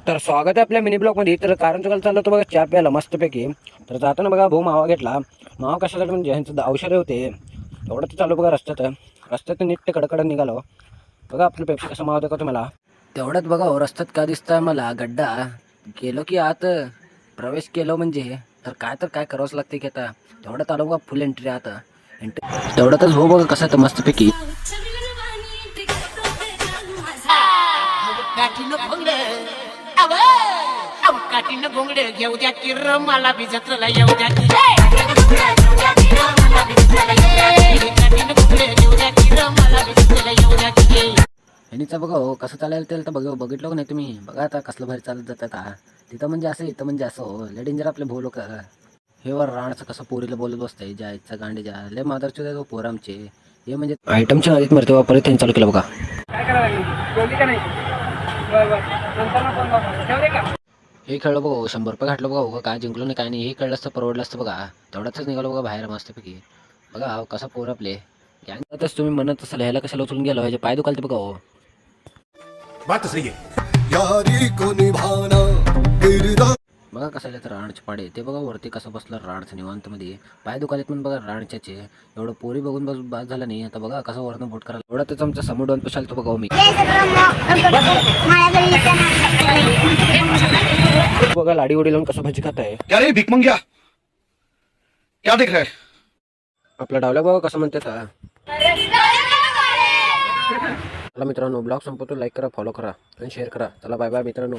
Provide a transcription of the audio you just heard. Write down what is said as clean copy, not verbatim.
तर स्वागत आहे आपल्या मिनी ब्लॉगमध्ये. तर कारण तुला चाललं होतं बघा चहा प्यायला मस्तपैकी. तर जाताना बघा भाऊ मावा घेतला. मावा कशासाठी म्हणजे ह्यांचं औषध होते. एवढं तर चालू बघा रस्त्यात नीट कडकड निघालो. बघा आपलं पेप्सी कसा मावा देतो तुम्हाला. तेवढ्यात बघा रस्त्यात का दिसतंय मला गड्डा. गेलो की आत प्रवेश केलो म्हणजे तर काय करावंच लागते की आता. तेवढ्यात आलो बघा फुल एंट्री आता. तेवढ्यातच भाऊ बघा कसं तर मस्तपैकी काठीनं भोंगडे काठीनं भोंगडे घेऊ द्या की र मला भिजतला येऊ द्या की काठीनं भोंगडे घेऊ द्या की र मला भिजतला येऊ द्या की. ह्यानीचा बघा हो कसं चालायला त्याला तर बघितलं का नाही तुम्ही. बघा आता कसलं भारी चालत जातात हा. तिथं म्हणजे असं इथं म्हणजे असं हो लय डेंजर आपले भाऊ लोक. हे वर राणचं कसं पोरीला बोलत बसतंय जायचं गांडीच्या लय मादरचे देतो पोर आमचे. हे म्हणजे आयटमच्या आधीत मरते वापरत त्यांनी चालू केलं बघा. काय करायला लागली? जेवली का नाही? बरं नंतर फोन लावतो. ठेवले का? हे खेळलं बघा हो, 100 रुपये घातलं बघा हो, काय जिंकलो नाही काय नाही. हे खेळलं असतं परवडलं असतं बघा. तेवढ्याच निघालो बघा बाहेर मस्तपैकी. बघा हो कसं पोर आपले गँगच तुम्ही म्हणत असाल ह्याला कशाला उचलून गेलो ह्याचे पाय दुखालते बघा हो. बात तो सही है यारी को निभाना किरदार. बघा कसं तर राणचे पाडे ते बघा वरती कसं बसलं राणचं निवांत मध्ये. पाय दुखालेत म्हणून बघा राणच्याचे. एवढं पोरी बघून बस बाद झालं नाही. आता बघा कसं वरनं बोट करायला. एवढा त्याचा आमचा समोर डोन पशाल तो बघा हो मी. बघा लाडी उडी लावून कसं भाजी खात आहे. क्या रे भिकमंग्या क्या देख रहा है. आपला डावल्या बघा कसं म्हणते आता. चला मित्रांनो ब्लॉग संपवतो. लाईक करा, फॉलो करा आणि शेअर करा. चला बाय बाय मित्रांनो.